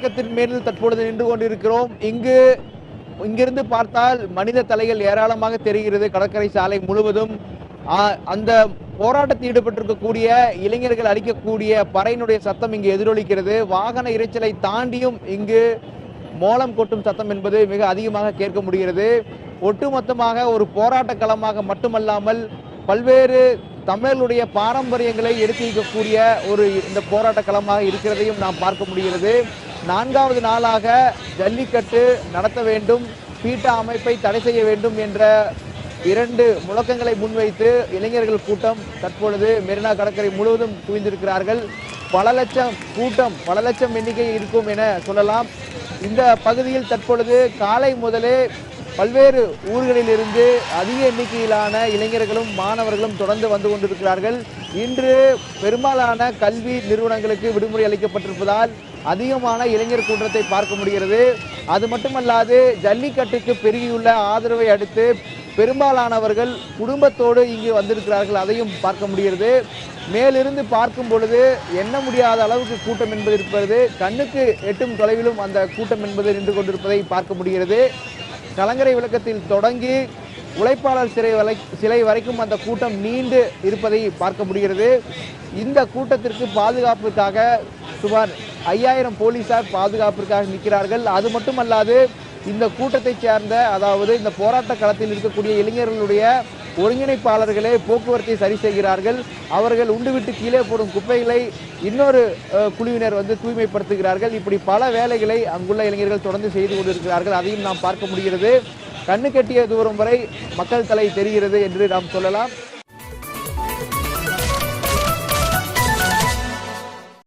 பக்கத்தின் மேல் தற்பொழுது நின்று கொண்டிருக்கிறோம். இங்கிருந்து பார்த்தால் மனித தலைகள் ஏராளமாக தெரிகிறது. கடற்கரை சாலை முழுவதும் அந்த போராட்டத்தில் ஈடுபட்டிருக்கக்கூடிய இளைஞர்கள் அளிக்கக்கூடிய பறையினுடைய சத்தம் இங்கு எதிரொலிக்கிறது. வாகன இரைச்சலை தாண்டியும் இங்கு மோளம் கொட்டும் சத்தம் என்பது மிக அதிகமாக கேட்க முடிகிறது. ஒட்டுமொத்தமாக ஒரு போராட்ட களமாக மட்டுமல்லாமல் பல்வேறு தமிழர்களுடைய பாரம்பரியங்களை எடுத்துக்கக்கூடிய இந்த போராட்ட களமாக இருக்கிறதையும் நாம் பார்க்க முடிகிறது. 4வது நாளாக ஜல்லிக்கட்டு நடத்த வேண்டும், பீட்டா அமைப்பை தடை செய்ய வேண்டும் என்ற 2 முழக்கங்களை முன்வைத்து இளைஞர்கள் கூட்டம் தற்பொழுது மெரினா கடற்கரை முழுவதும் குவிந்திருக்கிறார்கள். பல லட்சம் எண்ணிக்கை இருக்கும் என சொல்லலாம். இந்த பகுதியில் தற்பொழுது காலை முதலே பல்வேறு ஊர்களில் இருந்து அதிக எண்ணிக்கையிலான இளைஞர்களும் மாணவர்களும் தொடர்ந்து வந்து கொண்டிருக்கிறார்கள். இன்று பெரும்பாலான கல்வி நிறுவனங்களுக்கு விடுமுறை அளிக்கப்பட்டிருப்பதால் அதிகமான இளைஞர் கூட்டத்தை பார்க்க முடிகிறது. அது மட்டுமல்லாது ஜல்லிக்கட்டுக்கு பெருகியுள்ள ஆதரவை அடுத்து பெரும்பாலானவர்கள் குடும்பத்தோடு இங்கு வந்திருக்கிறார்கள், அதையும் பார்க்க முடிகிறது. மேலிருந்து பார்க்கும் பொழுது எண்ண முடியாத அளவுக்கு கூட்டம் என்பது இருப்பது, கண்ணுக்கு எட்டும் தொலைவிலும் அந்த கூட்டம் என்பது நின்று கொண்டிருப்பதை பார்க்க முடிகிறது. கலங்கரை விளக்கத்தில் தொடங்கி உழைப்பாளர் சிலை வரைக்கும் அந்த கூட்டம் நீண்டு இருப்பதை பார்க்க முடிகிறது. இந்த கூட்டத்திற்கு பாதுகாப்புக்காக சுமார் 5000 போலீசார் பாதுகாப்பிற்காக நிற்கிறார்கள். அது மட்டுமல்லாது இந்த கூட்டத்தை சேர்ந்த, அதாவது இந்த போராட்ட களத்தில் இருக்கக்கூடிய இளைஞர்களுடைய ஒருங்கிணைப்பாளர்களே போக்குவரத்தை சரி செய்கிறார்கள். அவர்கள் உண்டுவிட்டு கீழே போடும் குப்பைகளை இன்னொரு குழுவினர் வந்து தூய்மைப்படுத்துகிறார்கள். இப்படி பல வேலைகளை அங்குள்ள இளைஞர்கள் தொடர்ந்து செய்து கொண்டிருக்கிறார்கள். அதையும் நாம் பார்க்க முடிகிறது. கண்ணு கட்டிய தூரம் வரை மக்கள் தலை தெரிகிறது என்று நாம் சொல்லலாம்.